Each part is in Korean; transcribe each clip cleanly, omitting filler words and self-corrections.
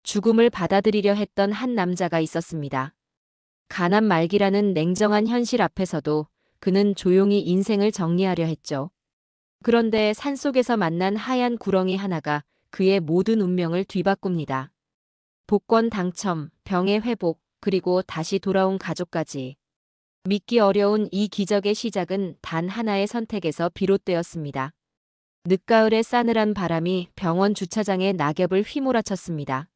죽음을 받아들이려 했던 한 남자가 있었습니다. 가난 말기라는 냉정한 현실 앞에서도 그는 조용히 인생을 정리하려 했죠. 그런데 산속에서 만난 하얀 구렁이 하나가 그의 모든 운명을 뒤바꿉니다. 복권 당첨, 병의 회복, 그리고 다시 돌아온 가족까지. 믿기 어려운 이 기적의 시작은 단 하나의 선택에서 비롯되었습니다. 늦가을의 싸늘한 바람이 병원 주차장에 낙엽을 휘몰아쳤습니다.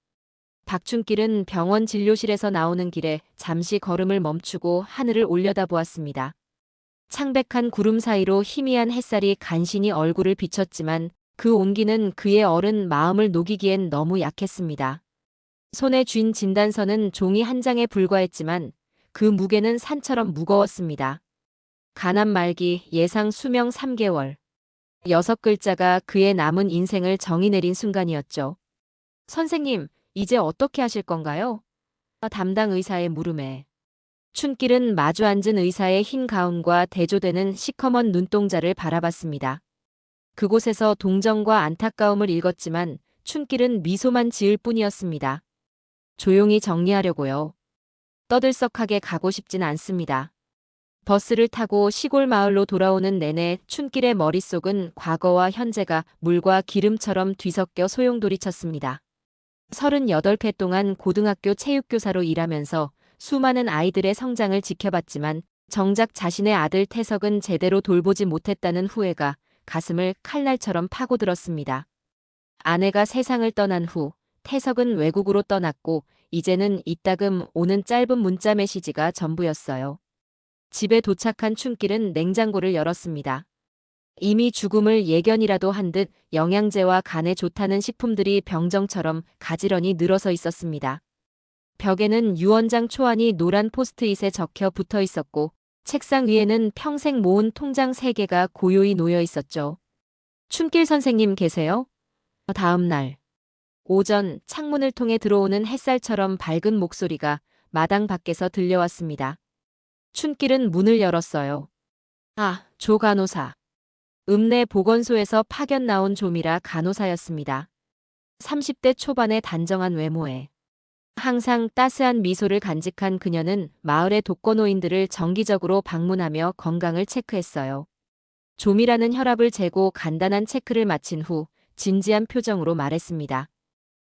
박춘길은 병원 진료실에서 나오는 길에 잠시 걸음을 멈추고 하늘을 올려다보았습니다. 창백한 구름 사이로 희미한 햇살이 간신히 얼굴을 비췄지만 그 온기는 그의 어른 마음을 녹이기엔 너무 약했습니다. 손에 쥔 진단서는 종이 한 장에 불과했지만 그 무게는 산처럼 무거웠습니다. 가난 말기, 예상 수명 3개월. 6글자가 그의 남은 인생을 정의 내린 순간이었죠. 선생님, 이제 어떻게 하실 건가요? 담당 의사의 물음에 춘길은 마주 앉은 의사의 흰 가운과 대조되는 시커먼 눈동자를 바라봤습니다. 그곳에서 동정과 안타까움을 읽었지만 춘길은 미소만 지을 뿐이었습니다. 조용히 정리하려고요. 떠들썩하게 가고 싶진 않습니다. 버스를 타고 시골 마을로 돌아오는 내내 춘길의 머릿속은 과거와 현재가 물과 기름처럼 뒤섞여 소용돌이쳤습니다. 38회 동안 고등학교 체육교사로 일하면서 수많은 아이들의 성장을 지켜봤지만 정작 자신의 아들 태석은 제대로 돌보지 못했다는 후회가 가슴을 칼날처럼 파고들었습니다. 아내가 세상을 떠난 후 태석은 외국으로 떠났고 이제는 이따금 오는 짧은 문자 메시지가 전부였어요. 집에 도착한 춘길은 냉장고를 열었습니다. 이미 죽음을 예견이라도 한 듯 영양제와 간에 좋다는 식품들이 병정처럼 가지런히 늘어서 있었습니다. 벽에는 유언장 초안이 노란 포스트잇에 적혀 붙어 있었고 책상 위에는 평생 모은 통장 3개가 고요히 놓여 있었죠. 춘길 선생님 계세요? 다음 날 오전 창문을 통해 들어오는 햇살처럼 밝은 목소리가 마당 밖에서 들려왔습니다. 춘길은 문을 열었어요. 아, 조 간호사. 읍내 보건소에서 파견 나온 조미라 간호사였습니다. 30대 초반의 단정한 외모에 항상 따스한 미소를 간직한 그녀는 마을의 독거노인들을 정기적으로 방문하며 건강을 체크했어요. 조미라는 혈압을 재고 간단한 체크를 마친 후 진지한 표정으로 말했습니다.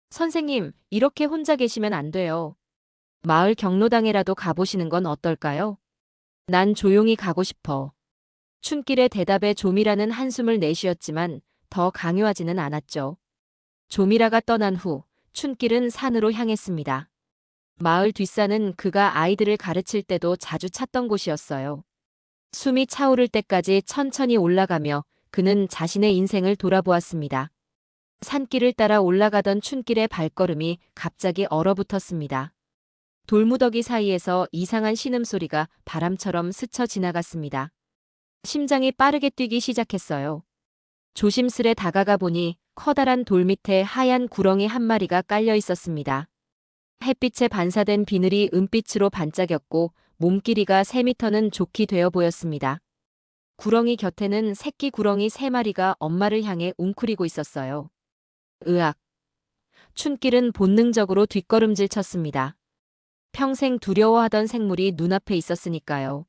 선생님, 이렇게 혼자 계시면 안 돼요. 마을 경로당에라도 가보시는 건 어떨까요? 난 조용히 가고 싶어. 춘길의 대답에 조미라는 한숨을 내쉬었지만 더 강요하지는 않았죠. 조미라가 떠난 후 춘길은 산으로 향했습니다. 마을 뒷산은 그가 아이들을 가르칠 때도 자주 찾던 곳이었어요. 숨이 차오를 때까지 천천히 올라가며 그는 자신의 인생을 돌아보았습니다. 산길을 따라 올라가던 춘길의 발걸음이 갑자기 얼어붙었습니다. 돌무더기 사이에서 이상한 신음소리가 바람처럼 스쳐 지나갔습니다. 심장이 빠르게 뛰기 시작했어요. 조심스레 다가가 보니 커다란 돌 밑에 하얀 구렁이 한 마리가 깔려 있었습니다. 햇빛에 반사된 비늘이 은빛으로 반짝였고 몸길이가 3미터는 좋게 되어 보였습니다. 구렁이 곁에는 새끼 구렁이 3마리가 엄마를 향해 웅크리고 있었어요. 으악. 춘길은 본능적으로 뒷걸음질 쳤습니다. 평생 두려워하던 생물이 눈앞에 있었으니까요.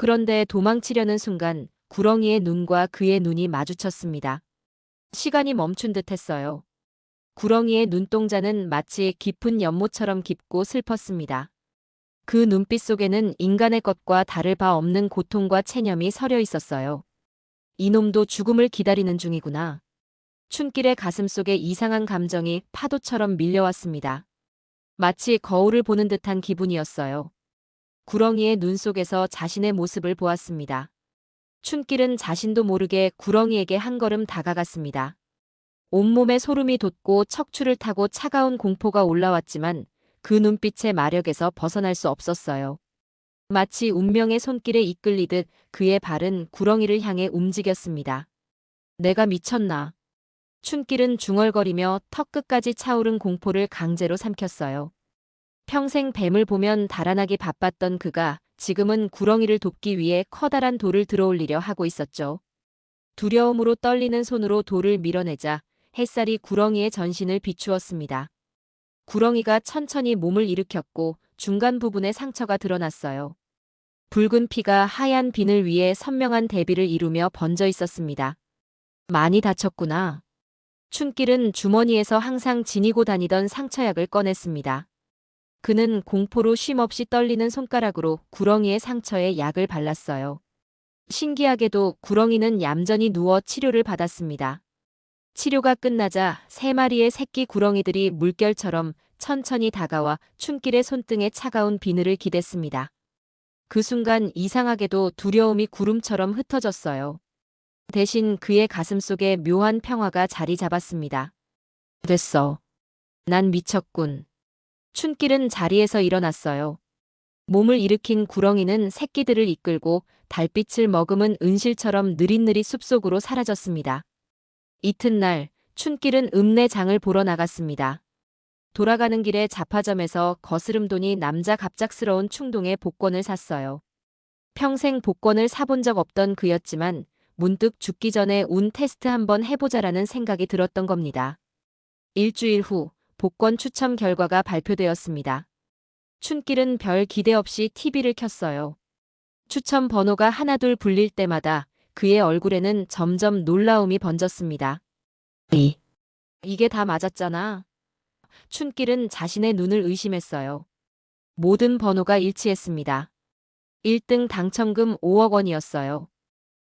그런데 도망치려는 순간 구렁이의 눈과 그의 눈이 마주쳤습니다. 시간이 멈춘 듯 했어요. 구렁이의 눈동자는 마치 깊은 연못처럼 깊고 슬펐습니다. 그 눈빛 속에는 인간의 것과 다를 바 없는 고통과 체념이 서려 있었어요. 이놈도 죽음을 기다리는 중이구나. 춘길의 가슴속에 이상한 감정이 파도처럼 밀려왔습니다. 마치 거울을 보는 듯한 기분이었어요. 구렁이의 눈 속에서 자신의 모습을 보았습니다. 춘길은 자신도 모르게 구렁이에게 한 걸음 다가갔습니다. 온몸에 소름이 돋고 척추를 타고 차가운 공포가 올라왔지만 그 눈빛의 마력에서 벗어날 수 없었어요. 마치 운명의 손길에 이끌리듯 그의 발은 구렁이를 향해 움직였습니다. 내가 미쳤나. 춘길은 중얼거리며 턱끝까지 차오른 공포를 강제로 삼켰어요. 평생 뱀을 보면 달아나기 바빴던 그가 지금은 구렁이를 돕기 위해 커다란 돌을 들어올리려 하고 있었죠. 두려움으로 떨리는 손으로 돌을 밀어내자 햇살이 구렁이의 전신을 비추었습니다. 구렁이가 천천히 몸을 일으켰고 중간 부분에 상처가 드러났어요. 붉은 피가 하얀 비늘 위에 선명한 대비를 이루며 번져 있었습니다. 많이 다쳤구나. 춘길은 주머니에서 항상 지니고 다니던 상처약을 꺼냈습니다. 그는 공포로 쉼없이 떨리는 손가락으로 구렁이의 상처에 약을 발랐어요. 신기하게도 구렁이는 얌전히 누워 치료를 받았습니다. 치료가 끝나자 3마리의 새끼 구렁이들이 물결처럼 천천히 다가와 춘길의 손등에 차가운 비늘을 기댔습니다. 그 순간 이상하게도 두려움이 구름처럼 흩어졌어요. 대신 그의 가슴속에 묘한 평화가 자리 잡았습니다. 됐어. 난 미쳤군. 춘길은 자리에서 일어났어요. 몸을 일으킨 구렁이는 새끼들을 이끌고 달빛을 머금은 은실처럼 느릿느릿 숲속으로 사라졌습니다. 이튿날 춘길은 읍내장을 보러 나갔습니다. 돌아가는 길에 잡화점에서 거스름돈이 남자 갑작스러운 충동에 복권을 샀어요. 평생 복권을 사본 적 없던 그였지만 문득 죽기 전에 운 테스트 한번 해보자라는 생각이 들었던 겁니다. 일주일 후 복권 추첨 결과가 발표되었습니다. 춘길은 별 기대 없이 TV를 켰어요. 추첨 번호가 하나둘 불릴 때마다 그의 얼굴에는 점점 놀라움이 번졌습니다. 이게 다 맞았잖아. 춘길은 자신의 눈을 의심했어요. 모든 번호가 일치했습니다. 1등 당첨금 5억 원이었어요.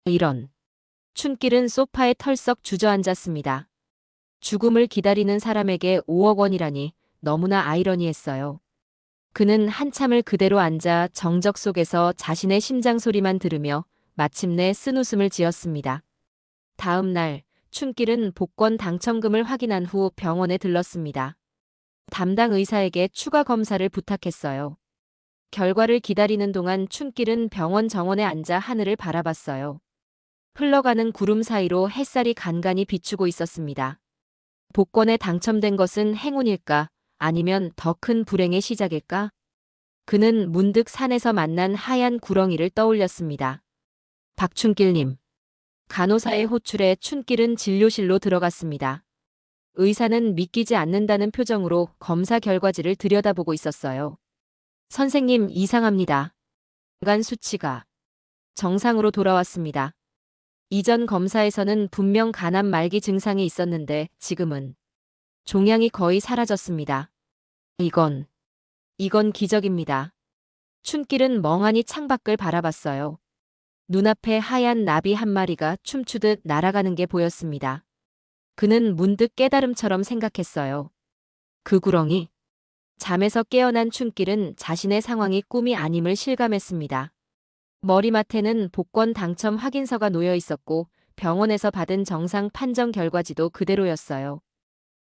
이런. 춘길은 소파에 털썩 주저앉았습니다. 죽음을 기다리는 사람에게 5억 원이라니 너무나 아이러니했어요. 그는 한참을 그대로 앉아 정적 속에서 자신의 심장 소리만 들으며 마침내 쓴웃음을 지었습니다. 다음 날 춘길은 복권 당첨금을 확인한 후 병원에 들렀습니다. 담당 의사에게 추가 검사를 부탁했어요. 결과를 기다리는 동안 춘길은 병원 정원에 앉아 하늘을 바라봤어요. 흘러가는 구름 사이로 햇살이 간간히 비추고 있었습니다. 복권에 당첨된 것은 행운일까? 아니면 더 큰 불행의 시작일까? 그는 문득 산에서 만난 하얀 구렁이를 떠올렸습니다. 박춘길님. 간호사의 호출에 춘길은 진료실로 들어갔습니다. 의사는 믿기지 않는다는 표정으로 검사 결과지를 들여다보고 있었어요. 선생님, 이상합니다. 간 수치가 정상으로 돌아왔습니다. 이전 검사에서는 분명 간암 말기 증상이 있었는데 지금은 종양이 거의 사라졌습니다. 이건 기적입니다. 춘길은 멍하니 창밖을 바라봤어요. 눈앞에 하얀 나비 한 마리가 춤추듯 날아가는 게 보였습니다. 그는 문득 깨달음처럼 생각했어요. 그 구렁이. 잠에서 깨어난 춘길은 자신의 상황이 꿈이 아님을 실감했습니다. 머리맡에는 복권 당첨 확인서가 놓여 있었고 병원에서 받은 정상 판정 결과지도 그대로였어요.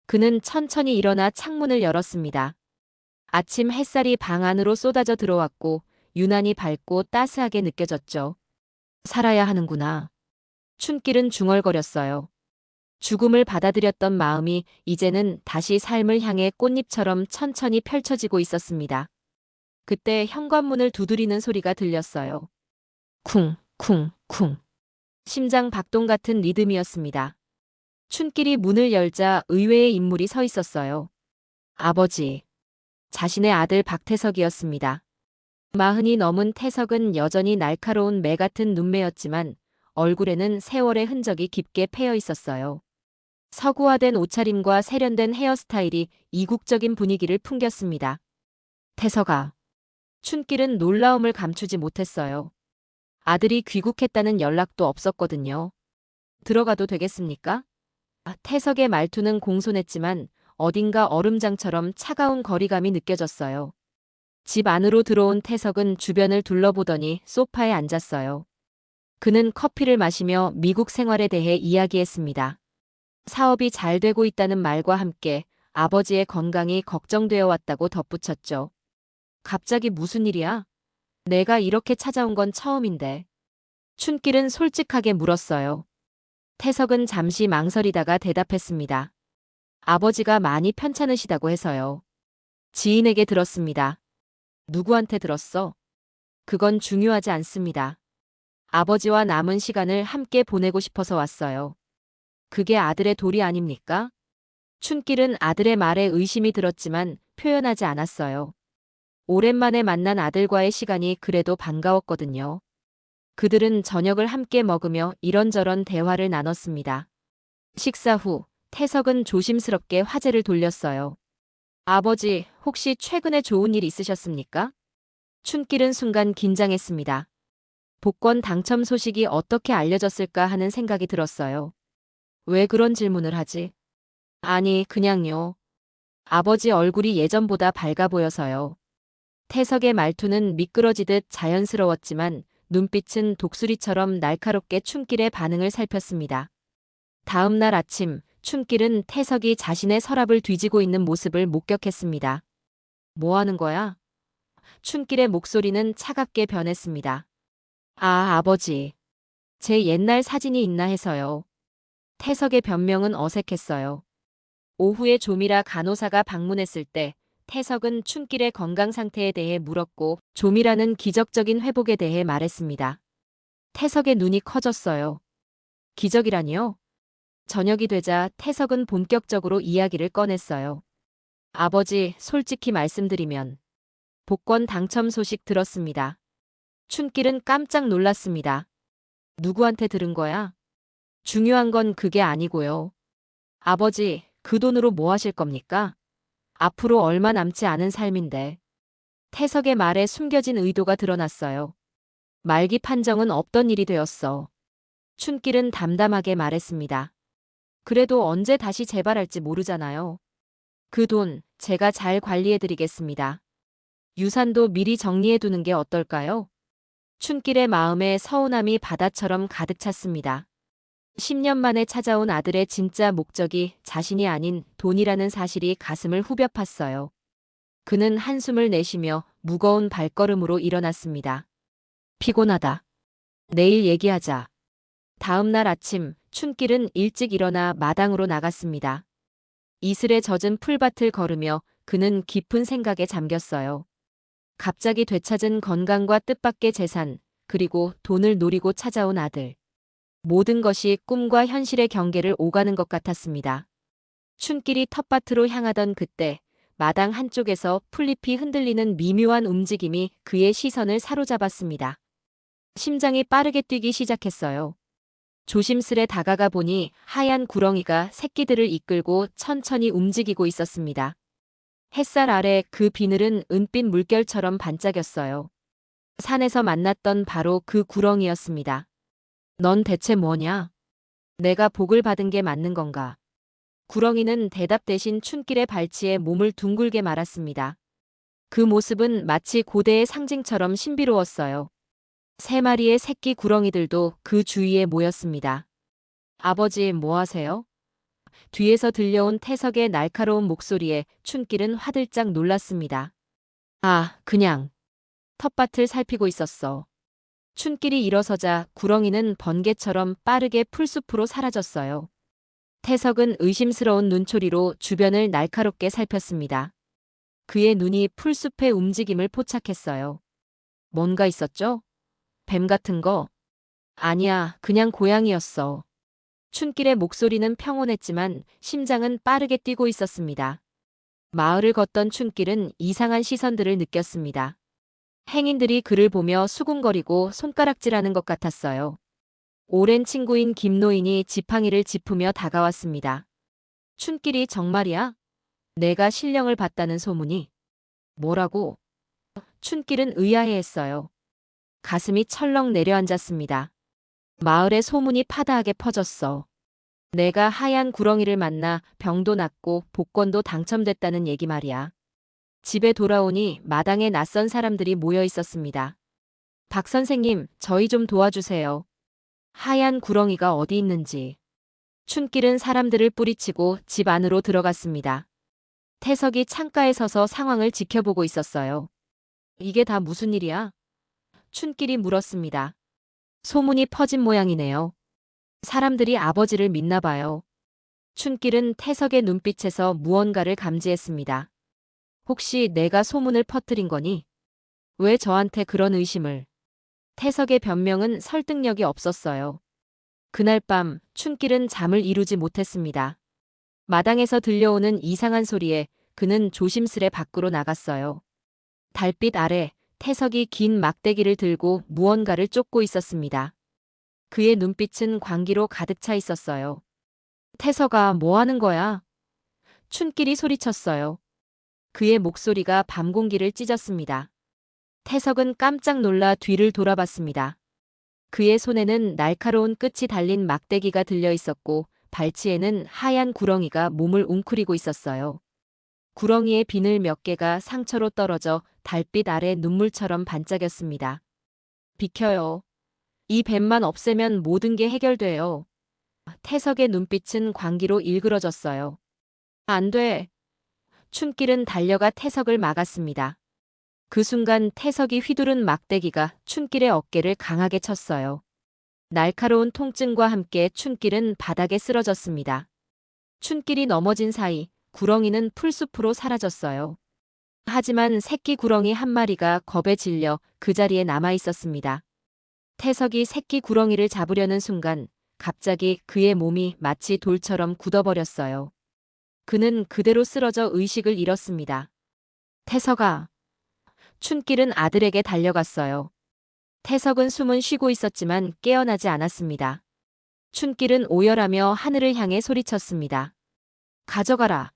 그는 천천히 일어나 창문을 열었습니다. 아침 햇살이 방 안으로 쏟아져 들어왔고 유난히 밝고 따스하게 느껴졌죠. 살아야 하는구나. 춘길은 중얼거렸어요. 죽음을 받아들였던 마음이 이제는 다시 삶을 향해 꽃잎처럼 천천히 펼쳐지고 있었습니다. 그때 현관문을 두드리는 소리가 들렸어요. 쿵, 쿵, 쿵. 심장 박동 같은 리듬이었습니다. 춘길이 문을 열자 의외의 인물이 서 있었어요. 아버지. 자신의 아들 박태석이었습니다. 40이 넘은 태석은 여전히 날카로운 매 같은 눈매였지만 얼굴에는 세월의 흔적이 깊게 패여 있었어요. 서구화된 옷차림과 세련된 헤어스타일이 이국적인 분위기를 풍겼습니다. 태석아. 춘길은 놀라움을 감추지 못했어요. 아들이 귀국했다는 연락도 없었거든요. 들어가도 되겠습니까? 태석의 말투는 공손했지만 어딘가 얼음장처럼 차가운 거리감이 느껴졌어요. 집 안으로 들어온 태석은 주변을 둘러보더니 소파에 앉았어요. 그는 커피를 마시며 미국 생활에 대해 이야기했습니다. 사업이 잘 되고 있다는 말과 함께 아버지의 건강이 걱정되어 왔다고 덧붙였죠. 갑자기 무슨 일이야? 내가 이렇게 찾아온 건 처음인데. 춘길은 솔직하게 물었어요. 태석은 잠시 망설이다가 대답했습니다. 아버지가 많이 편찮으시다고 해서요. 지인에게 들었습니다. 누구한테 들었어? 그건 중요하지 않습니다. 아버지와 남은 시간을 함께 보내고 싶어서 왔어요. 그게 아들의 도리 아닙니까? 춘길은 아들의 말에 의심이 들었지만 표현하지 않았어요. 오랜만에 만난 아들과의 시간이 그래도 반가웠거든요. 그들은 저녁을 함께 먹으며 이런저런 대화를 나눴습니다. 식사 후 태석은 조심스럽게 화제를 돌렸어요. 아버지, 혹시 최근에 좋은 일 있으셨습니까? 춘길은 순간 긴장했습니다. 복권 당첨 소식이 어떻게 알려졌을까 하는 생각이 들었어요. 왜 그런 질문을 하지? 아니, 그냥요. 아버지 얼굴이 예전보다 밝아 보여서요. 태석의 말투는 미끄러지듯 자연스러웠지만 눈빛은 독수리처럼 날카롭게 춘길의 반응을 살폈습니다. 다음 날 아침, 춘길은 태석이 자신의 서랍을 뒤지고 있는 모습을 목격했습니다. 뭐 하는 거야? 춘길의 목소리는 차갑게 변했습니다. 아, 아버지. 제 옛날 사진이 있나 해서요. 태석의 변명은 어색했어요. 오후에 조미라 간호사가 방문했을 때 태석은 춘길의 건강 상태에 대해 물었고 조미라는 기적적인 회복에 대해 말했습니다. 태석의 눈이 커졌어요. 기적이라니요? 저녁이 되자 태석은 본격적으로 이야기를 꺼냈어요. 아버지, 솔직히 말씀드리면 복권 당첨 소식 들었습니다. 춘길은 깜짝 놀랐습니다. 누구한테 들은 거야? 중요한 건 그게 아니고요. 아버지, 그 돈으로 뭐 하실 겁니까? 앞으로 얼마 남지 않은 삶인데. 태석의 말에 숨겨진 의도가 드러났어요. 말기 판정은 없던 일이 되었어. 춘길은 담담하게 말했습니다. 그래도 언제 다시 재발할지 모르잖아요. 그 돈 제가 잘 관리해드리겠습니다. 유산도 미리 정리해두는 게 어떨까요? 춘길의 마음에 서운함이 바다처럼 가득 찼습니다. 10년 만에 찾아온 아들의 진짜 목적이 자신이 아닌 돈이라는 사실이 가슴을 후벼 팠어요. 그는 한숨을 내쉬며 무거운 발걸음으로 일어났습니다. 피곤하다. 내일 얘기하자. 다음 날 아침, 춘길은 일찍 일어나 마당으로 나갔습니다. 이슬에 젖은 풀밭을 걸으며 그는 깊은 생각에 잠겼어요. 갑자기 되찾은 건강과 뜻밖의 재산, 그리고 돈을 노리고 찾아온 아들. 모든 것이 꿈과 현실의 경계를 오가는 것 같았습니다. 춘길이 텃밭으로 향하던 그때 마당 한쪽에서 풀잎이 흔들리는 미묘한 움직임이 그의 시선을 사로잡았습니다. 심장이 빠르게 뛰기 시작했어요. 조심스레 다가가 보니 하얀 구렁이가 새끼들을 이끌고 천천히 움직이고 있었습니다. 햇살 아래 그 비늘은 은빛 물결처럼 반짝였어요. 산에서 만났던 바로 그 구렁이였습니다. 넌 대체 뭐냐? 내가 복을 받은 게 맞는 건가? 구렁이는 대답 대신 춘길의 발치에 몸을 둥글게 말았습니다. 그 모습은 마치 고대의 상징처럼 신비로웠어요. 3마리의 새끼 구렁이들도 그 주위에 모였습니다. 아버지, 뭐 하세요? 뒤에서 들려온 태석의 날카로운 목소리에 춘길은 화들짝 놀랐습니다. 아, 그냥 텃밭을 살피고 있었어. 춘길이 일어서자 구렁이는 번개처럼 빠르게 풀숲으로 사라졌어요. 태석은 의심스러운 눈초리로 주변을 날카롭게 살폈습니다. 그의 눈이 풀숲의 움직임을 포착했어요. 뭔가 있었죠? 뱀 같은 거? 아니야, 그냥 고양이였어. 춘길의 목소리는 평온했지만 심장은 빠르게 뛰고 있었습니다. 마을을 걷던 춘길은 이상한 시선들을 느꼈습니다. 행인들이 그를 보며 수군거리고 손가락질하는 것 같았어요. 오랜 친구인 김노인이 지팡이를 짚으며 다가왔습니다. 춘길이 정말이야? 내가 신령을 봤다는 소문이. 뭐라고? 춘길은 의아해했어요. 가슴이 철렁 내려앉았습니다. 마을에 소문이 파다하게 퍼졌어. 내가 하얀 구렁이를 만나 병도 낫고 복권도 당첨됐다는 얘기 말이야. 집에 돌아오니 마당에 낯선 사람들이 모여 있었습니다. 박 선생님, 저희 좀 도와주세요. 하얀 구렁이가 어디 있는지. 춘길은 사람들을 뿌리치고 집 안으로 들어갔습니다. 태석이 창가에 서서 상황을 지켜보고 있었어요. 이게 다 무슨 일이야? 춘길이 물었습니다. 소문이 퍼진 모양이네요. 사람들이 아버지를 믿나 봐요. 춘길은 태석의 눈빛에서 무언가를 감지했습니다. 혹시 내가 소문을 퍼뜨린 거니? 왜 저한테 그런 의심을? 태석의 변명은 설득력이 없었어요. 그날 밤 춘길은 잠을 이루지 못했습니다. 마당에서 들려오는 이상한 소리에 그는 조심스레 밖으로 나갔어요. 달빛 아래 태석이 긴 막대기를 들고 무언가를 쫓고 있었습니다. 그의 눈빛은 광기로 가득 차 있었어요. 태석아, 뭐 하는 거야? 춘길이 소리쳤어요. 그의 목소리가 밤 공기를 찢었습니다. 태석은 깜짝 놀라 뒤를 돌아봤습니다. 그의 손에는 날카로운 끝이 달린 막대기가 들려 있었고 발치에는 하얀 구렁이가 몸을 웅크리고 있었어요. 구렁이의 비늘 몇 개가 상처로 떨어져 달빛 아래 눈물처럼 반짝였습니다. 비켜요. 이 뱀만 없애면 모든 게 해결돼요. 태석의 눈빛은 광기로 일그러졌어요. 안 돼. 춘길은 달려가 태석을 막았습니다. 그 순간 태석이 휘두른 막대기가 춘길의 어깨를 강하게 쳤어요. 날카로운 통증과 함께 춘길은 바닥에 쓰러졌습니다. 춘길이 넘어진 사이 구렁이는 풀숲으로 사라졌어요. 하지만 새끼 구렁이 한 마리가 겁에 질려 그 자리에 남아 있었습니다. 태석이 새끼 구렁이를 잡으려는 순간 갑자기 그의 몸이 마치 돌처럼 굳어버렸어요. 그는 그대로 쓰러져 의식을 잃었습니다. 태석아. 춘길은 아들에게 달려갔어요. 태석은 숨은 쉬고 있었지만 깨어나지 않았습니다. 춘길은 오열하며 하늘을 향해 소리쳤습니다. 가져가라.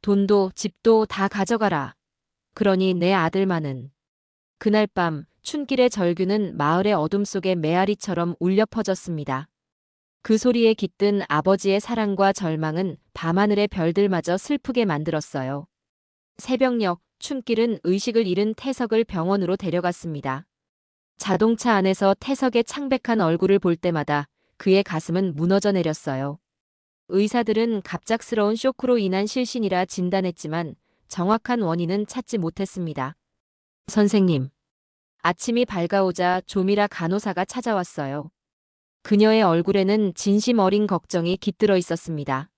돈도 집도 다 가져가라. 그러니 내 아들만은. 그날 밤 춘길의 절규는 마을의 어둠 속에 메아리처럼 울려 퍼졌습니다. 그 소리에 깃든 아버지의 사랑과 절망은 밤하늘의 별들마저 슬프게 만들었어요. 새벽녘 춘길은 의식을 잃은 태석을 병원으로 데려갔습니다. 자동차 안에서 태석의 창백한 얼굴을 볼 때마다 그의 가슴은 무너져 내렸어요. 의사들은 갑작스러운 쇼크로 인한 실신이라 진단했지만 정확한 원인은 찾지 못했습니다. 선생님. 아침이 밝아오자 조미라 간호사가 찾아왔어요. 그녀의 얼굴에는 진심 어린 걱정이 깃들어 있었습니다.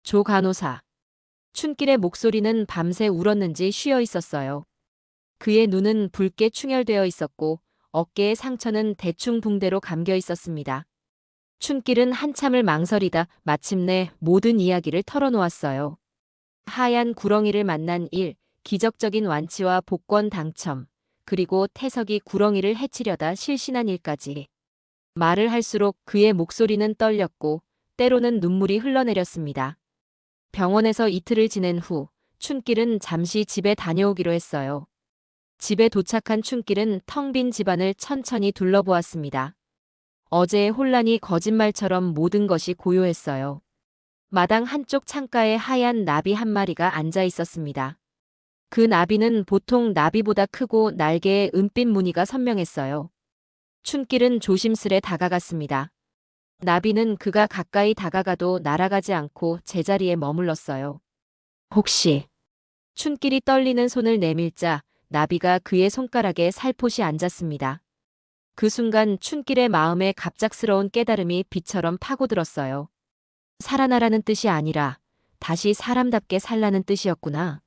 조 간호사. 춘길의 목소리는 밤새 울었는지 쉬어 있었어요. 그의 눈은 붉게 충혈되어 있었고 어깨의 상처는 대충 붕대로 감겨 있었습니다. 춘길은 한참을 망설이다 마침내 모든 이야기를 털어놓았어요. 하얀 구렁이를 만난 일, 기적적인 완치와 복권 당첨, 그리고 태석이 구렁이를 해치려다 실신한 일까지. 말을 할수록 그의 목소리는 떨렸고 때로는 눈물이 흘러내렸습니다. 병원에서 이틀을 지낸 후 춘길은 잠시 집에 다녀오기로 했어요. 집에 도착한 춘길은 텅 빈 집안을 천천히 둘러보았습니다. 어제의 혼란이 거짓말처럼 모든 것이 고요했어요. 마당 한쪽 창가에 하얀 나비 한 마리가 앉아 있었습니다. 그 나비는 보통 나비보다 크고 날개에 은빛 무늬가 선명했어요. 춘길은 조심스레 다가갔습니다. 나비는 그가 가까이 다가가도 날아가지 않고 제자리에 머물렀어요. 혹시. 춘길이 떨리는 손을 내밀자 나비가 그의 손가락에 살포시 앉았습니다. 그 순간 춘길의 마음에 갑작스러운 깨달음이 비처럼 파고들었어요. 살아나라는 뜻이 아니라 다시 사람답게 살라는 뜻이었구나.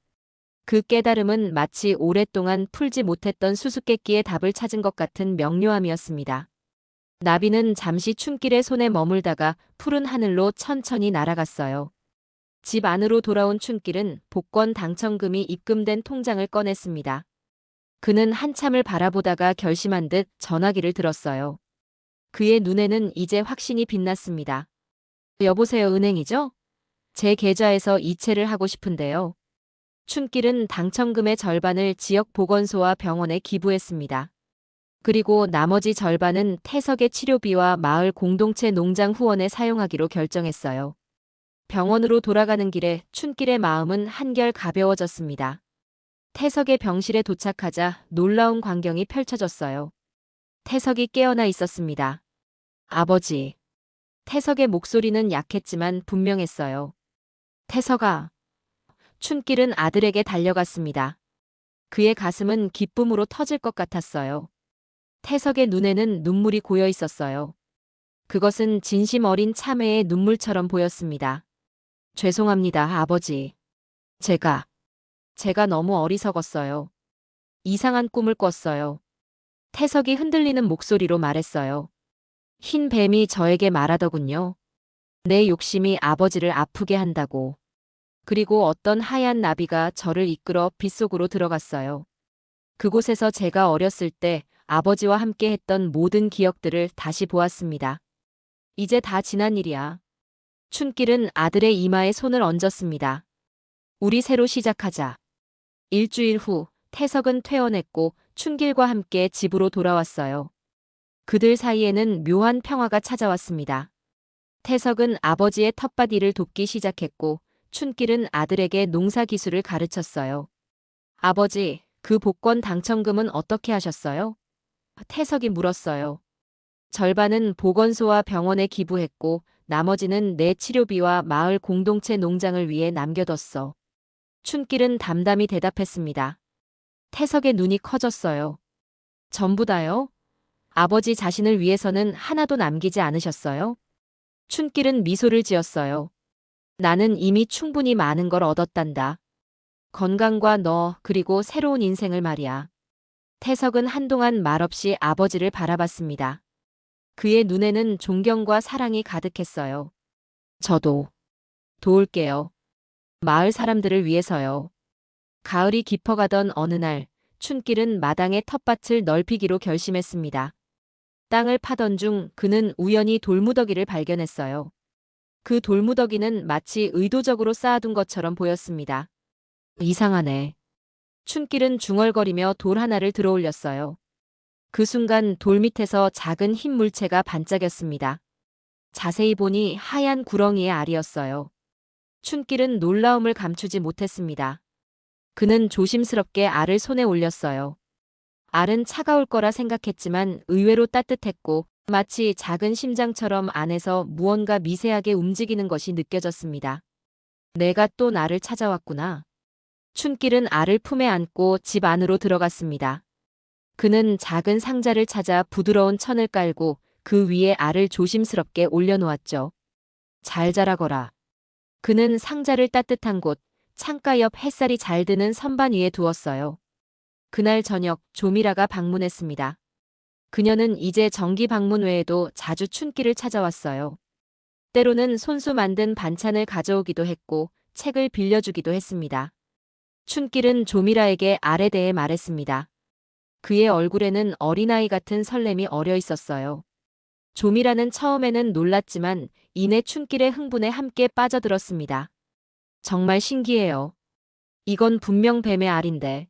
그 깨달음은 마치 오랫동안 풀지 못했던 수수께끼의 답을 찾은 것 같은 명료함이었습니다. 나비는 잠시 춘길의 손에 머물다가 푸른 하늘로 천천히 날아갔어요. 집 안으로 돌아온 춘길은 복권 당첨금이 입금된 통장을 꺼냈습니다. 그는 한참을 바라보다가 결심한 듯 전화기를 들었어요. 그의 눈에는 이제 확신이 빛났습니다. 여보세요, 은행이죠? 제 계좌에서 이체를 하고 싶은데요. 춘길은 당첨금의 절반을 지역 보건소와 병원에 기부했습니다. 그리고 나머지 절반은 태석의 치료비와 마을 공동체 농장 후원에 사용하기로 결정했어요. 병원으로 돌아가는 길에 춘길의 마음은 한결 가벼워졌습니다. 태석의 병실에 도착하자 놀라운 광경이 펼쳐졌어요. 태석이 깨어나 있었습니다. 아버지. 태석의 목소리는 약했지만 분명했어요. 태석아. 춘길은 아들에게 달려갔습니다. 그의 가슴은 기쁨으로 터질 것 같았어요. 태석의 눈에는 눈물이 고여 있었어요. 그것은 진심 어린 참회의 눈물처럼 보였습니다. 죄송합니다, 아버지. 제가 너무 어리석었어요. 이상한 꿈을 꿨어요. 태석이 흔들리는 목소리로 말했어요. 흰 뱀이 저에게 말하더군요. 내 욕심이 아버지를 아프게 한다고. 그리고 어떤 하얀 나비가 저를 이끌어 빗속으로 들어갔어요. 그곳에서 제가 어렸을 때 아버지와 함께 했던 모든 기억들을 다시 보았습니다. 이제 다 지난 일이야. 춘길은 아들의 이마에 손을 얹었습니다. 우리 새로 시작하자. 일주일 후 태석은 퇴원했고 춘길과 함께 집으로 돌아왔어요. 그들 사이에는 묘한 평화가 찾아왔습니다. 태석은 아버지의 텃밭 일을 돕기 시작했고 춘길은 아들에게 농사 기술을 가르쳤어요. 아버지, 그 복권 당첨금은 어떻게 하셨어요? 태석이 물었어요. 절반은 보건소와 병원에 기부했고 나머지는 내 치료비와 마을 공동체 농장을 위해 남겨뒀어. 춘길은 담담히 대답했습니다. 태석의 눈이 커졌어요. 전부 다요? 아버지 자신을 위해서는 하나도 남기지 않으셨어요? 춘길은 미소를 지었어요. 나는 이미 충분히 많은 걸 얻었단다. 건강과 너, 그리고 새로운 인생을 말이야. 태석은 한동안 말없이 아버지를 바라봤습니다. 그의 눈에는 존경과 사랑이 가득했어요. 저도 도울게요. 마을 사람들을 위해서요. 가을이 깊어가던 어느 날, 춘길은 마당의 텃밭을 넓히기로 결심했습니다. 땅을 파던 중 그는 우연히 돌무더기를 발견했어요. 그 돌무더기는 마치 의도적으로 쌓아둔 것처럼 보였습니다. 이상하네. 춘길은 중얼거리며 돌 하나를 들어올렸어요. 그 순간 돌 밑에서 작은 흰 물체가 반짝였습니다. 자세히 보니 하얀 구렁이의 알이었어요. 춘길은 놀라움을 감추지 못했습니다. 그는 조심스럽게 알을 손에 올렸어요. 알은 차가울 거라 생각했지만 의외로 따뜻했고 마치 작은 심장처럼 안에서 무언가 미세하게 움직이는 것이 느껴졌습니다. 내가 또 나를 찾아왔구나. 춘길은 알을 품에 안고 집 안으로 들어갔습니다. 그는 작은 상자를 찾아 부드러운 천을 깔고 그 위에 알을 조심스럽게 올려놓았죠. 잘 자라거라. 그는 상자를 따뜻한 곳, 창가 옆 햇살이 잘 드는 선반 위에 두었어요. 그날 저녁 조미라가 방문했습니다. 그녀는 이제 정기 방문 외에도 자주 춘길을 찾아왔어요. 때로는 손수 만든 반찬을 가져오기도 했고 책을 빌려주기도 했습니다. 춘길은 조미라에게 알에 대해 말했습니다. 그의 얼굴에는 어린아이 같은 설렘이 어려 있었어요. 조미라는 처음에는 놀랐지만 이내 춘길의 흥분에 함께 빠져들었습니다. 정말 신기해요. 이건 분명 뱀의 알인데.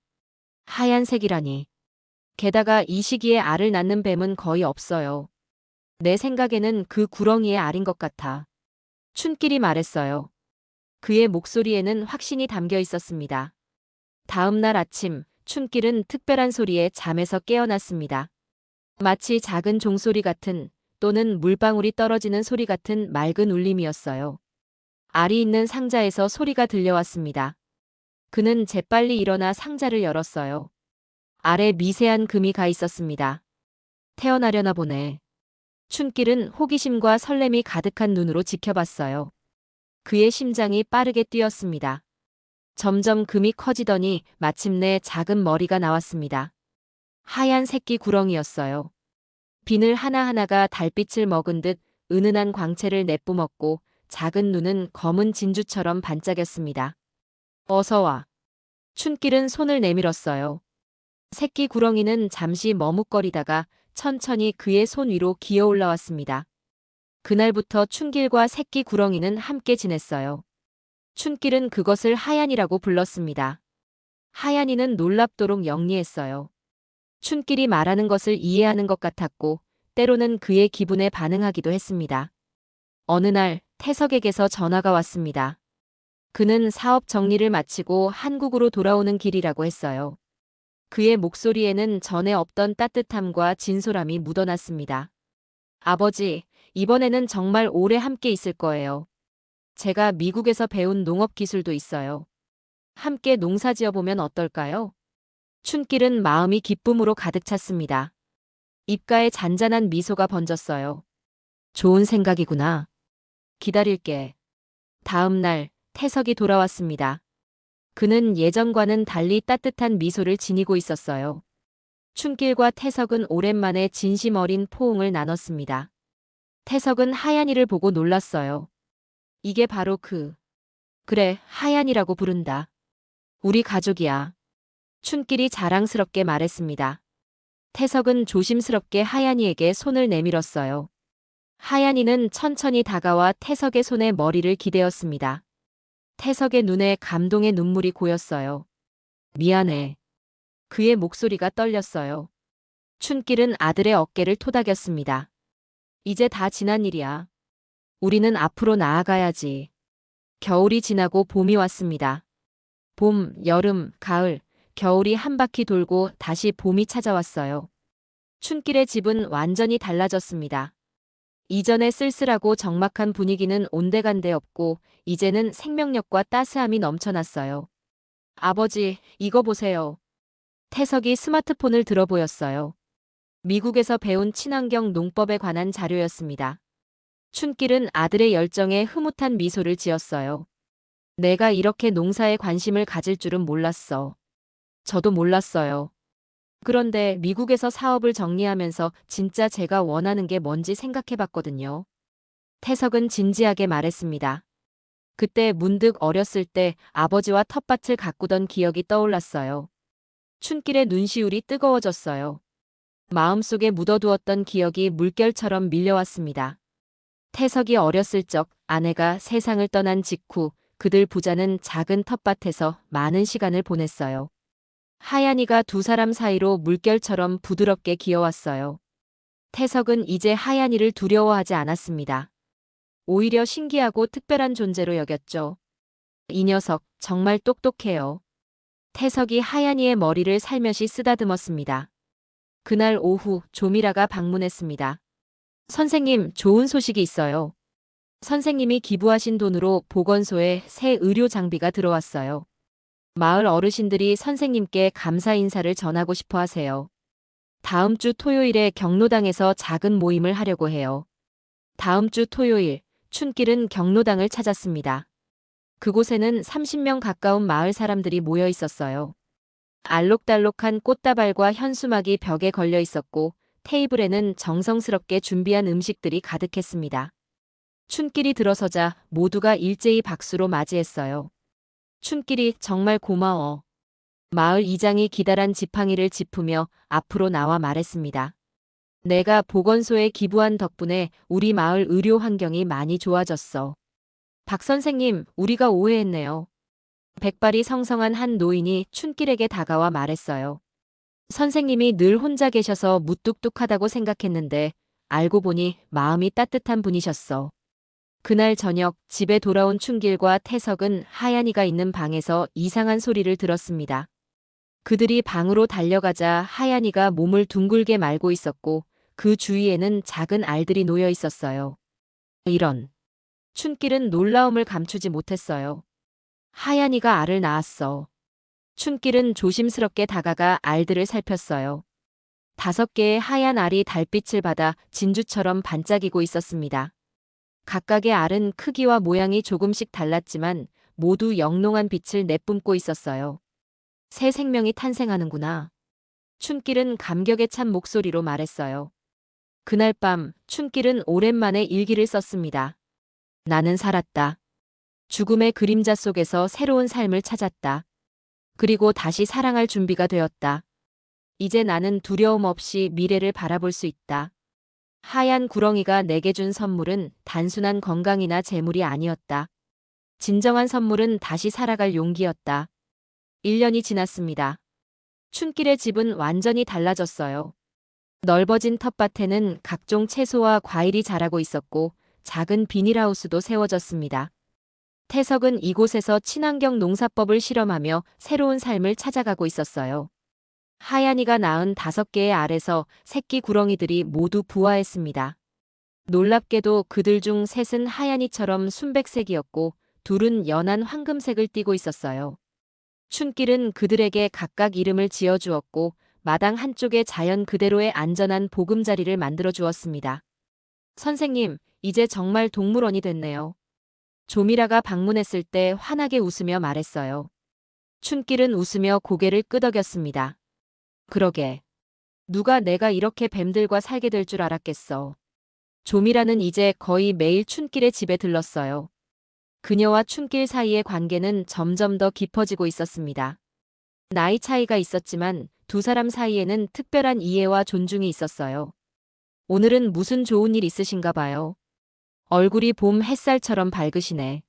하얀색이라니. 게다가 이 시기에 알을 낳는 뱀은 거의 없어요. 내 생각에는 그 구렁이의 알인 것 같아. 춘길이 말했어요. 그의 목소리에는 확신이 담겨 있었습니다. 다음 날 아침, 춘길은 특별한 소리에 잠에서 깨어났습니다. 마치 작은 종소리 같은 또는 물방울이 떨어지는 소리 같은 맑은 울림이었어요. 알이 있는 상자에서 소리가 들려왔습니다. 그는 재빨리 일어나 상자를 열었어요. 알에 미세한 금이 가 있었습니다. 태어나려나 보네. 춘길은 호기심과 설렘이 가득한 눈으로 지켜봤어요. 그의 심장이 빠르게 뛰었습니다. 점점 금이 커지더니 마침내 작은 머리가 나왔습니다. 하얀 새끼 구렁이였어요. 비늘 하나하나가 달빛을 먹은 듯 은은한 광채를 내뿜었고 작은 눈은 검은 진주처럼 반짝였습니다. 어서 와. 춘길은 손을 내밀었어요. 새끼 구렁이는 잠시 머뭇거리다가 천천히 그의 손 위로 기어 올라왔습니다. 그날부터 춘길과 새끼 구렁이는 함께 지냈어요. 춘길은 그것을 하얀이라고 불렀습니다. 하얀이는 놀랍도록 영리했어요. 춘길이 말하는 것을 이해하는 것 같았고 때로는 그의 기분에 반응하기도 했습니다. 어느 날 태석에게서 전화가 왔습니다. 그는 사업 정리를 마치고 한국으로 돌아오는 길이라고 했어요. 그의 목소리에는 전에 없던 따뜻함과 진솔함이 묻어났습니다. 아버지, 이번에는 정말 오래 함께 있을 거예요. 제가 미국에서 배운 농업 기술도 있어요. 함께 농사 지어보면 어떨까요? 춘길은 마음이 기쁨으로 가득 찼습니다. 입가에 잔잔한 미소가 번졌어요. 좋은 생각이구나. 기다릴게. 다음 날 태석이 돌아왔습니다. 그는 예전과는 달리 따뜻한 미소를 지니고 있었어요. 춘길과 태석은 오랜만에 진심 어린 포옹을 나눴습니다. 태석은 하얀이를 보고 놀랐어요. 이게 바로 그 그래, 하얀이라고 부른다. 우리 가족이야. 춘길이 자랑스럽게 말했습니다. 태석은 조심스럽게 하얀이에게 손을 내밀었어요. 하얀이는 천천히 다가와 태석의 손에 머리를 기대었습니다. 태석의 눈에 감동의 눈물이 고였어요. 미안해. 그의 목소리가 떨렸어요. 춘길은 아들의 어깨를 토닥였습니다. 이제 다 지난 일이야. 우리는 앞으로 나아가야지. 겨울이 지나고 봄이 왔습니다. 봄, 여름, 가을, 겨울이 한 바퀴 돌고 다시 봄이 찾아왔어요. 춘길의 집은 완전히 달라졌습니다. 이전의 쓸쓸하고 적막한 분위기는 온데간데 없고 이제는 생명력과 따스함이 넘쳐났어요. 아버지, 이거 보세요. 태석이 스마트폰을 들어 보였어요. 미국에서 배운 친환경 농법에 관한 자료였습니다. 춘길은 아들의 열정에 흐뭇한 미소를 지었어요. 내가 이렇게 농사에 관심을 가질 줄은 몰랐어. 저도 몰랐어요. 그런데 미국에서 사업을 정리하면서 진짜 제가 원하는 게 뭔지 생각해 봤거든요. 태석은 진지하게 말했습니다. 그때 문득 어렸을 때 아버지와 텃밭을 가꾸던 기억이 떠올랐어요. 춘길의 눈시울이 뜨거워졌어요. 마음속에 묻어두었던 기억이 물결처럼 밀려왔습니다. 태석이 어렸을 적 아내가 세상을 떠난 직후 그들 부자는 작은 텃밭에서 많은 시간을 보냈어요. 하얀이가 두 사람 사이로 물결처럼 부드럽게 기어왔어요. 태석은 이제 하얀이를 두려워하지 않았습니다. 오히려 신기하고 특별한 존재로 여겼죠. 이 녀석 정말 똑똑해요. 태석이 하얀이의 머리를 살며시 쓰다듬었습니다. 그날 오후 조미라가 방문했습니다. 선생님, 좋은 소식이 있어요. 선생님이 기부하신 돈으로 보건소에 새 의료 장비가 들어왔어요. 마을 어르신들이 선생님께 감사 인사를 전하고 싶어 하세요. 다음 주 토요일에 경로당에서 작은 모임을 하려고 해요. 다음 주 토요일, 춘길은 경로당을 찾았습니다. 그곳에는 30명 가까운 마을 사람들이 모여 있었어요. 알록달록한 꽃다발과 현수막이 벽에 걸려 있었고 테이블에는 정성스럽게 준비한 음식들이 가득했습니다. 춘길이 들어서자 모두가 일제히 박수로 맞이했어요. 춘길이 정말 고마워. 마을 이장이 기다란 지팡이를 짚으며 앞으로 나와 말했습니다. 내가 보건소에 기부한 덕분에 우리 마을 의료 환경이 많이 좋아졌어. 박 선생님, 우리가 오해했네요. 백발이 성성한 한 노인이 춘길에게 다가와 말했어요. 선생님이 늘 혼자 계셔서 무뚝뚝하다고 생각했는데 알고 보니 마음이 따뜻한 분이셨어. 그날 저녁 집에 돌아온 춘길과 태석은 하얀이가 있는 방에서 이상한 소리를 들었습니다. 그들이 방으로 달려가자 하얀이가 몸을 둥글게 말고 있었고 그 주위에는 작은 알들이 놓여 있었어요. 이런. 춘길은 놀라움을 감추지 못했어요. 하얀이가 알을 낳았어. 춘길은 조심스럽게 다가가 알들을 살폈어요. 5개의 하얀 알이 달빛을 받아 진주처럼 반짝이고 있었습니다. 각각의 알은 크기와 모양이 조금씩 달랐지만 모두 영롱한 빛을 내뿜고 있었어요. 새 생명이 탄생하는구나. 춘길은 감격에 찬 목소리로 말했어요. 그날 밤 춘길은 오랜만에 일기를 썼습니다. 나는 살았다. 죽음의 그림자 속에서 새로운 삶을 찾았다. 그리고 다시 사랑할 준비가 되었다. 이제 나는 두려움 없이 미래를 바라볼 수 있다. 하얀 구렁이가 내게 준 선물은 단순한 건강이나 재물이 아니었다. 진정한 선물은 다시 살아갈 용기였다. 1년이 지났습니다. 춘길의 집은 완전히 달라졌어요. 넓어진 텃밭에는 각종 채소와 과일이 자라고 있었고 작은 비닐하우스도 세워졌습니다. 태석은 이곳에서 친환경 농사법을 실험하며 새로운 삶을 찾아가고 있었어요. 하얀이가 낳은 5개의 알에서 새끼 구렁이들이 모두 부화했습니다. 놀랍게도 그들 중 셋은 하얀이처럼 순백색이었고 둘은 연한 황금색을 띠고 있었어요. 춘길은 그들에게 각각 이름을 지어주었고 마당 한쪽에 자연 그대로의 안전한 보금자리를 만들어 주었습니다. 선생님, 이제 정말 동물원이 됐네요. 조미라가 방문했을 때 환하게 웃으며 말했어요. 춘길은 웃으며 고개를 끄덕였습니다. 그러게. 누가 내가 이렇게 뱀들과 살게 될 줄 알았겠어. 조미라는 이제 거의 매일 춘길의 집에 들렀어요. 그녀와 춘길 사이의 관계는 점점 더 깊어지고 있었습니다. 나이 차이가 있었지만 두 사람 사이에는 특별한 이해와 존중이 있었어요. 오늘은 무슨 좋은 일 있으신가 봐요. 얼굴이 봄 햇살처럼 밝으시네.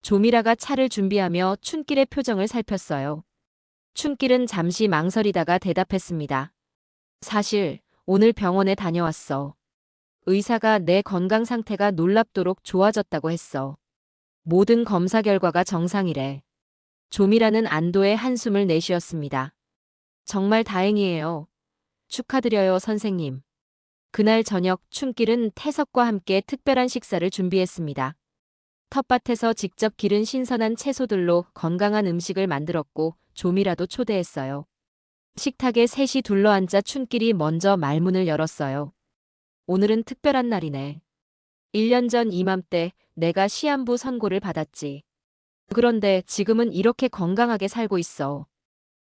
조미라가 차를 준비하며 춘길의 표정을 살폈어요. 춘길은 잠시 망설이다가 대답했습니다. 사실 오늘 병원에 다녀왔어. 의사가 내 건강 상태가 놀랍도록 좋아졌다고 했어. 모든 검사 결과가 정상이래. 조미라는 안도의 한숨을 내쉬었습니다. 정말 다행이에요. 축하드려요, 선생님. 그날 저녁 춘길은 태석과 함께 특별한 식사를 준비했습니다. 텃밭에서 직접 기른 신선한 채소들로 건강한 음식을 만들었고 조미라도 초대했어요. 식탁에 셋이 둘러앉아 춘길이 먼저 말문을 열었어요. 오늘은 특별한 날이네. 1년 전 이맘때 내가 시한부 선고를 받았지. 그런데 지금은 이렇게 건강하게 살고 있어.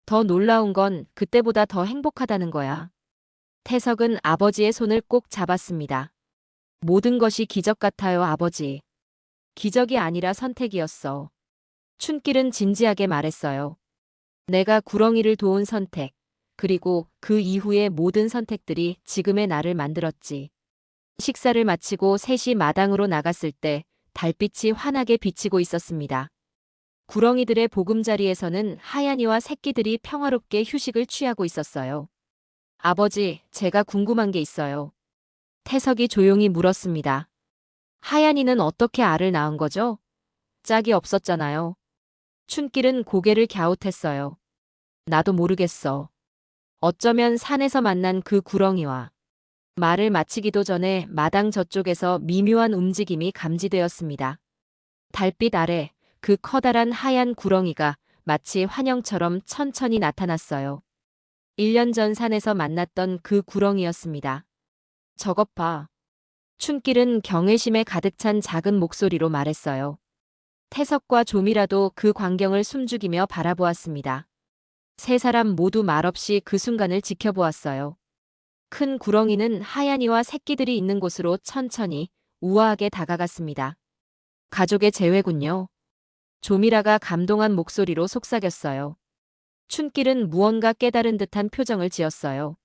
더 놀라운 건 그때보다 더 행복하다는 거야. 태석은 아버지의 손을 꼭 잡았습니다. 모든 것이 기적 같아요, 아버지. 기적이 아니라 선택이었어. 춘길은 진지하게 말했어요. 내가 구렁이를 도운 선택, 그리고 그 이후의 모든 선택들이 지금의 나를 만들었지. 식사를 마치고 셋이 마당으로 나갔을 때 달빛이 환하게 비치고 있었습니다. 구렁이들의 보금자리에서는 하얀이와 새끼들이 평화롭게 휴식을 취하고 있었어요. 아버지, 제가 궁금한 게 있어요. 태석이 조용히 물었습니다. 하얀이는 어떻게 알을 낳은 거죠? 짝이 없었잖아요. 춘길은 고개를 갸웃했어요. 나도 모르겠어. 어쩌면 산에서 만난 그 구렁이와 말을 마치기도 전에 마당 저쪽에서 미묘한 움직임이 감지되었습니다. 달빛 아래 그 커다란 하얀 구렁이가 마치 환영처럼 천천히 나타났어요. 1년 전 산에서 만났던 그 구렁이였습니다. 저것 봐. 춘길은 경외심에 가득 찬 작은 목소리로 말했어요. 태석과 조미라도 그 광경을 숨죽이며 바라보았습니다. 세 사람 모두 말없이 그 순간을 지켜보았어요. 큰 구렁이는 하얀이와 새끼들이 있는 곳으로 천천히 우아하게 다가갔습니다. 가족의 재회군요. 조미라가 감동한 목소리로 속삭였어요. 춘길은 무언가 깨달은 듯한 표정을 지었어요.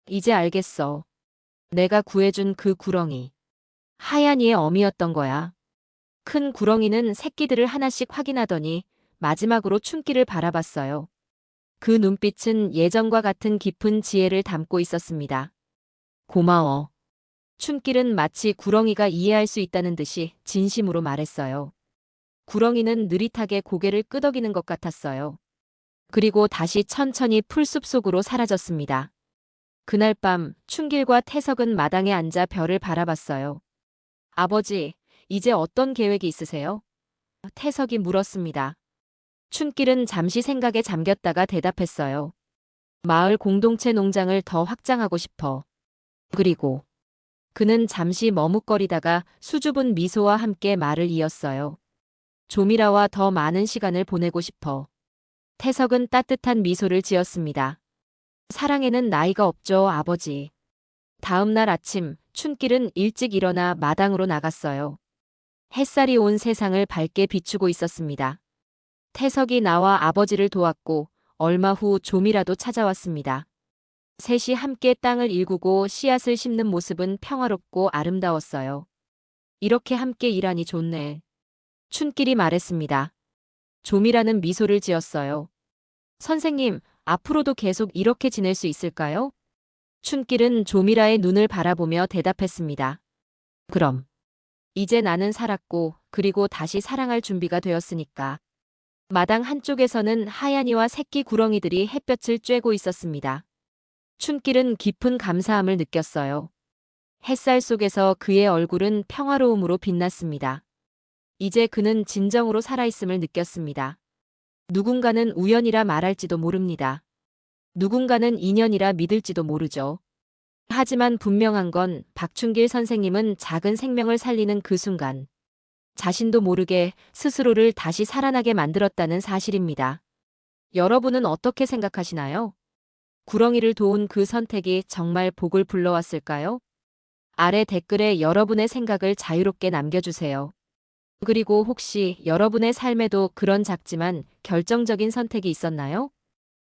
이제 알겠어. 내가 구해준 그 구렁이. 하얀이의 어미였던 거야. 큰 구렁이는 새끼들을 하나씩 확인하더니 마지막으로 춘길을 바라봤어요. 그 눈빛은 예전과 같은 깊은 지혜를 담고 있었습니다. 고마워. 춘길은 마치 구렁이가 이해할 수 있다는 듯이 진심으로 말했어요. 구렁이는 느릿하게 고개를 끄덕이는 것 같았어요. 그리고 다시 천천히 풀숲 속으로 사라졌습니다. 그날 밤 춘길과 태석은 마당에 앉아 별을 바라봤어요. 아버지, 이제 어떤 계획이 있으세요? 태석이 물었습니다. 춘길은 잠시 생각에 잠겼다가 대답했어요. 마을 공동체 농장을 더 확장하고 싶어. 그리고 그는 잠시 머뭇거리다가 수줍은 미소와 함께 말을 이었어요. 조미라와 더 많은 시간을 보내고 싶어. 태석은 따뜻한 미소를 지었습니다. 사랑에는 나이가 없죠, 아버지. 다음 날 아침, 춘길은 일찍 일어나 마당으로 나갔어요. 햇살이 온 세상을 밝게 비추고 있었습니다. 태석이 나와 아버지를 도왔고 얼마 후 조미라도 찾아왔습니다. 셋이 함께 땅을 일구고 씨앗을 심는 모습은 평화롭고 아름다웠어요. 이렇게 함께 일하니 좋네. 춘길이 말했습니다. 조미라는 미소를 지었어요. 선생님, 앞으로도 계속 이렇게 지낼 수 있을까요? 춘길은 조미라의 눈을 바라보며 대답했습니다. 그럼. 이제 나는 살았고 그리고 다시 사랑할 준비가 되었으니까. 마당 한쪽에서는 하얀이와 새끼 구렁이들이 햇볕을 쬐고 있었습니다. 춘길은 깊은 감사함을 느꼈어요. 햇살 속에서 그의 얼굴은 평화로움으로 빛났습니다. 이제 그는 진정으로 살아있음을 느꼈습니다. 누군가는 우연이라 말할지도 모릅니다. 누군가는 인연이라 믿을지도 모르죠. 하지만 분명한 건 박춘길 선생님은 작은 생명을 살리는 그 순간 자신도 모르게 스스로를 다시 살아나게 만들었다는 사실입니다. 여러분은 어떻게 생각하시나요? 구렁이를 도운 그 선택이 정말 복을 불러왔을까요? 아래 댓글에 여러분의 생각을 자유롭게 남겨주세요. 그리고 혹시 여러분의 삶에도 그런 작지만 결정적인 선택이 있었나요?